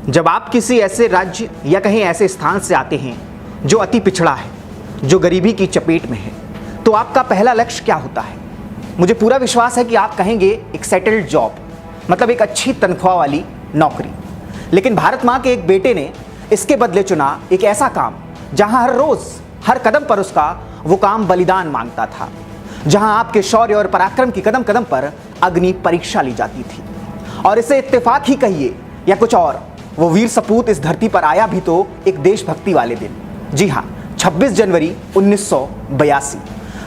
जब आप किसी ऐसे राज्य या कहीं ऐसे स्थान से आते हैं जो अति पिछड़ा है, जो गरीबी की चपेट में है, तो आपका पहला लक्ष्य क्या होता है? मुझे पूरा विश्वास है कि आप कहेंगे एक सेटल्ड जॉब, मतलब एक अच्छी तनख्वाह वाली नौकरी। लेकिन भारत माँ के एक बेटे ने इसके बदले चुना एक ऐसा काम जहां हर रोज हर कदम पर उसका वो काम बलिदान मांगता था, जहां आपके शौर्य और पराक्रम की कदम कदम पर अग्नि परीक्षा ली जाती थी। और इसे इत्तेफाक ही कहिए या कुछ और, वो वीर सपूत इस धरती पर आया भी तो एक देशभक्ति वाले दिन। जी हाँ, 26 जनवरी 1982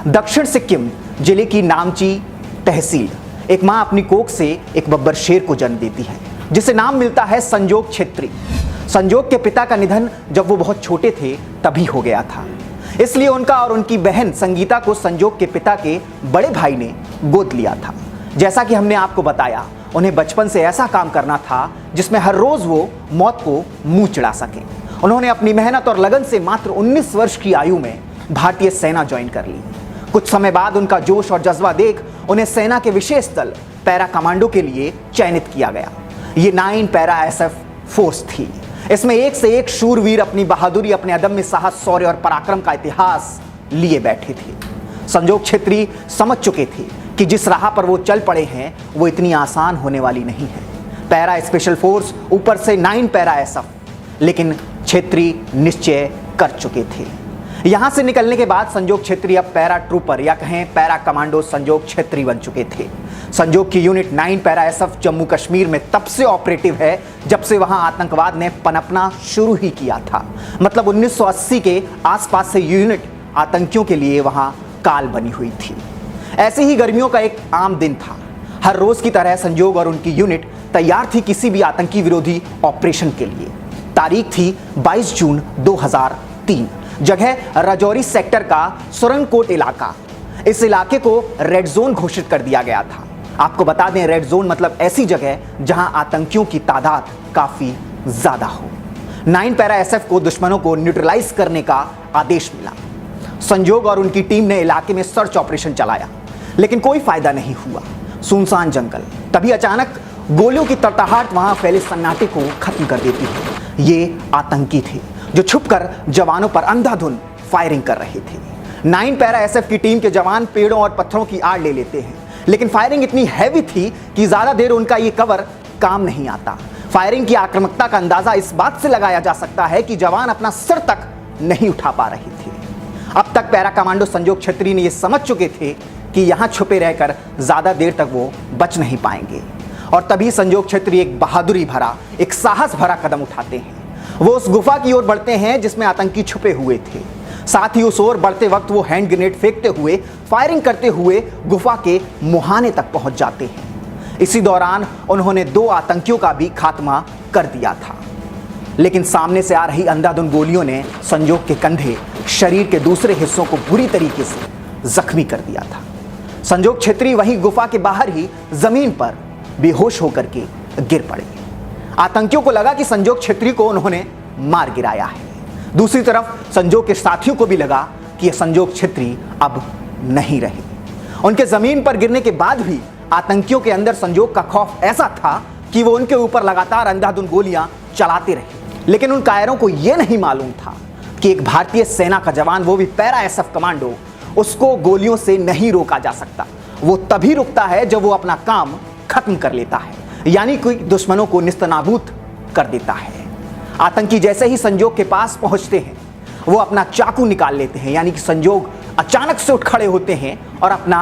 दक्षिण सिक्किम जिले की नामची तहसील एक माँ अपनी कोख से एक बब्बर शेर को जन्म देती है, जिसे नाम मिलता है संजोग छेत्री। संजोग के पिता का निधन जब वो बहुत छोटे थे तभी हो गया था, इसलिए उनका और उनकी बहन संगीता को संजोग के पिता के बड़े भाई ने गोद लिया था। जैसा कि हमने आपको बताया, उन्हें बचपन से ऐसा काम करना था जिसमें हर रोज वो मौत को मुंह चिढ़ा सके। उन्होंने अपनी मेहनत और लगन से मात्र 19 वर्ष की आयु में भारतीय सेना ज्वाइन कर ली। कुछ समय बाद उनका जोश और जज्बा देख उन्हें सेना के विशेष दल पैरा कमांडो के लिए चयनित किया गया। ये 9 पैरा SF फोर्स थी। इसमें एक से एक शूरवीर अपनी बहादुरी, अपने अदम्य साहस, शौर्य और पराक्रम का इतिहास लिए बैठे थे। संजोग छेत्री समझ चुके थे कि जिस राह पर वो चल पड़े हैं वो इतनी आसान होने वाली नहीं है। पैरा स्पेशल फोर्स, ऊपर से 9 पैरा SF, लेकिन छेत्री निश्चय कर चुके थे। यहां से निकलने के बाद संजोग छेत्री अब पैरा ट्रूपर या कहें पैरा कमांडो संजोग छेत्री बन चुके थे। संजोग की unit 9 para SF Jammu Kashmir में तब से ऑपरेटिव है जब से वहां आतंकवाद ने पनपना शुरू ही किया था। मतलब 1980 के आसपास से यूनिट आतंकियों के लिए वहां काल बनी हुई थी। ऐसे ही गर्मियों का एक आम दिन था। हर रोज की तरह संजोग और उनकी यूनिट तैयार थी किसी भी आतंकी विरोधी ऑपरेशन के लिए। तारीख थी 22 जून 2003। जगह राजौरी सेक्टर का सुरनकोट इलाका। इस इलाके को रेड जोन घोषित कर दिया गया था। आपको बता दें, रेड जोन मतलब ऐसी जगह जहां आतंकियों की तादाद काफी ज्यादा हो। 9 पैरा SF को दुश्मनों को न्यूट्रलाइज करने का आदेश मिला। संजोग और उनकी टीम ने इलाके में सर्च ऑपरेशन चलाया, लेकिन कोई फायदा नहीं हुआ। सुनसान जंगल। तभी अचानक गोलियों की तड़तड़ाहट वहां फैले सन्नाटे को खत्म कर देती है। ये आतंकी थे जो छुपकर जवानों पर अंधाधुंध फायरिंग कर रहे थे। 9 पैरा SF की टीम के जवान पेड़ों और पत्थरों की आड़ ले लेते हैं, लेकिन फायरिंग इतनी हैवी थी कि ज्यादा देर उनका ये कवर काम नहीं आता। फायरिंग की आक्रामकता का अंदाजा इस बात से लगाया जा सकता है कि जवान अपना सर तक नहीं उठा पा रहे थे। अब तक पैरा कमांडो संजोग छेत्री ने यह समझ चुके थे कि यहां छुपे रहकर ज्यादा देर तक वो बच नहीं पाएंगे। और तभी संजोग छेत्री एक बहादुरी भरा, एक साहस भरा कदम उठाते हैं। वो उस गुफा की ओर बढ़ते हैं जिसमें आतंकी छुपे हुए थे। साथ ही उस ओर बढ़ते वक्त वो हैंड ग्रेनेड फेंकते हुए, फायरिंग करते हुए गुफा के मुहाने तक पहुंच जाते हैं। इसी दौरान उन्होंने 2 आतंकियों का भी खात्मा कर दिया था, लेकिन सामने से आ रही अंधाधुंध गोलियों ने संजोग के कंधे, शरीर के दूसरे हिस्सों को बुरी तरीके से जख्मी कर दिया था। संजोग छेत्री वहीं गुफा के बाहर ही जमीन पर बेहोश होकर के गिर पड़े। आतंकियों को लगा कि संजोग छेत्री को उन्होंने मार गिराया है। दूसरी तरफ संजोग के साथियों को भी लगा कि यह संजोग छेत्री अब नहीं रहे। उनके जमीन पर गिरने के बाद भी आतंकियों के अंदर संजोग का खौफ ऐसा था कि वो उनके ऊपर लगातार अंधाधुंध गोलियां चलाते रहे। लेकिन उन कायरों को यह नहीं मालूम था कि एक भारतीय सेना का जवान, वो भी पैरा SF कमांडो, उसको गोलियों से नहीं रोका जा सकता। वो तभी रुकता है जब वो अपना काम खत्म कर लेता है, यानी कोई दुश्मनों को निस्तनाबूद कर देता है। आतंकी जैसे ही संजोग के पास पहुंचते हैं, वो अपना चाकू निकाल लेते हैं, यानी कि संजोग अचानक से उठ खड़े होते हैं और अपना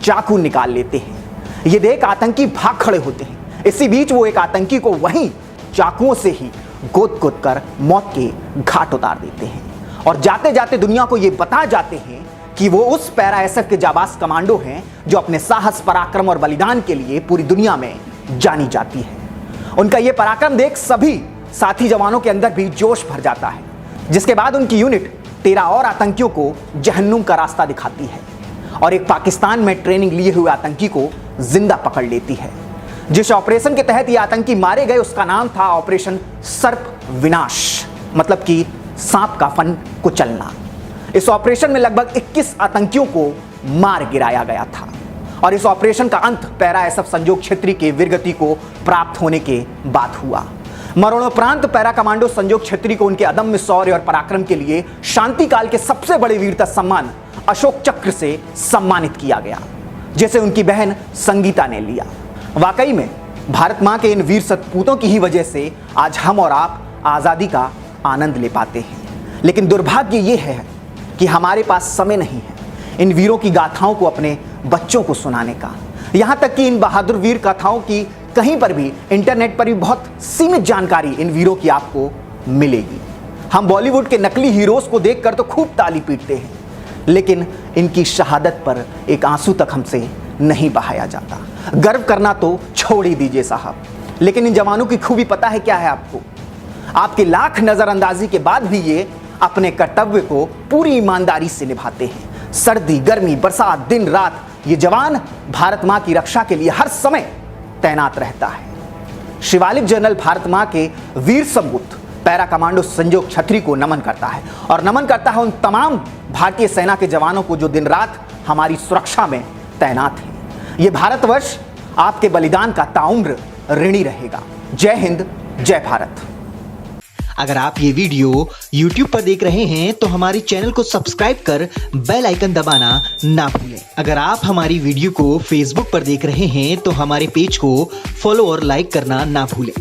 चाकू निकाल लेते हैं। ये देख आतंकी भाग खड़े होते हैं। इसी बीच वो एक आतंकी को वहीं चाकुओं से ही गोद गोद कर मौत के घाट उतार देते हैं और जाते जाते दुनिया को ये बता जाते हैं कि वो उस पैरा SF के जाबाज कमांडो हैं जो अपने साहस, पराक्रम और बलिदान के लिए पूरी दुनिया में जानी जाती है। उनका ये पराक्रम देख सभी साथी जवानों के अंदर भी जोश भर जाता है, जिसके बाद उनकी यूनिट 13 और आतंकियों को जहन्नुम का रास्ता दिखाती है और एक पाकिस्तान में ट्रेनिंग लिए हुए आतंकी को जिंदा पकड़ लेती है। जिस ऑपरेशन के तहत ये आतंकी मारे गए उसका नाम था ऑपरेशन सर्प विनाश, मतलब कि सांप का फन कुचलना। इस ऑपरेशन में लगभग 21 आतंकियों को मार गिराया गया था और इस ऑपरेशन का अंत पैरा SF संजोग छेत्री के वीरगति को प्राप्त होने के बाद हुआ। मरणोपरांत पैरा कमांडो संजोग छत्री को उनके अदम्य शौर्य और पराक्रम के लिए शांति काल के सबसे बड़े वीरता सम्मान अशोक चक्र से सम्मानित किया गया, जैसे उनकी बहन संगीता ने लिया। वाकई में भारत मां के इन वीर सपूतों की ही वजह से आज हम और आप आजादी का आनंद ले पाते हैं। लेकिन दुर्भाग्य ये है कि हमारे पास समय नहीं है इन वीरों की गाथाओं को अपने बच्चों को सुनाने का। यहां तक कि इन बहादुर वीर गाथाओं की कहीं पर भी इंटरनेट पर भी बहुत सीमित जानकारी इन वीरों की आपको मिलेगी। हम बॉलीवुड के नकली हीरोज को देखकर तो खूब ताली पीटते हैं, लेकिन इनकी शहादत पर एक आंसू तक हमसे नहीं बहाया जाता। गर्व करना तो छोड़ ही दीजिए साहब, लेकिन इन जवानों की खूबी पता है क्या है आपको? आपके लाख नजरअंदाजी के बाद भी ये अपने कर्तव्य को पूरी ईमानदारी से निभाते हैं। सर्दी, गर्मी, बरसात, दिन रात ये जवान भारत मां की रक्षा के लिए हर समय तैनात रहता है। शिवालिक जनरल भारत मां के वीर सपूत पैरा कमांडो संजोग छत्री को नमन करता है, और नमन करता है उन तमाम भारतीय सेना के जवानों को जो दिन रात हमारी सुरक्षा में तैनात हैं। ये भारतवर्ष आपके बलिदान का ताउम्र ऋणी रहेगा। जय हिंद, जय भारत। अगर आप ये वीडियो YouTube पर देख रहे हैं तो हमारे चैनल को सब्सक्राइब कर बेल आइकन दबाना ना भूलें। अगर आप हमारी वीडियो को Facebook पर देख रहे हैं तो हमारे पेज को फॉलो और लाइक करना ना भूलें।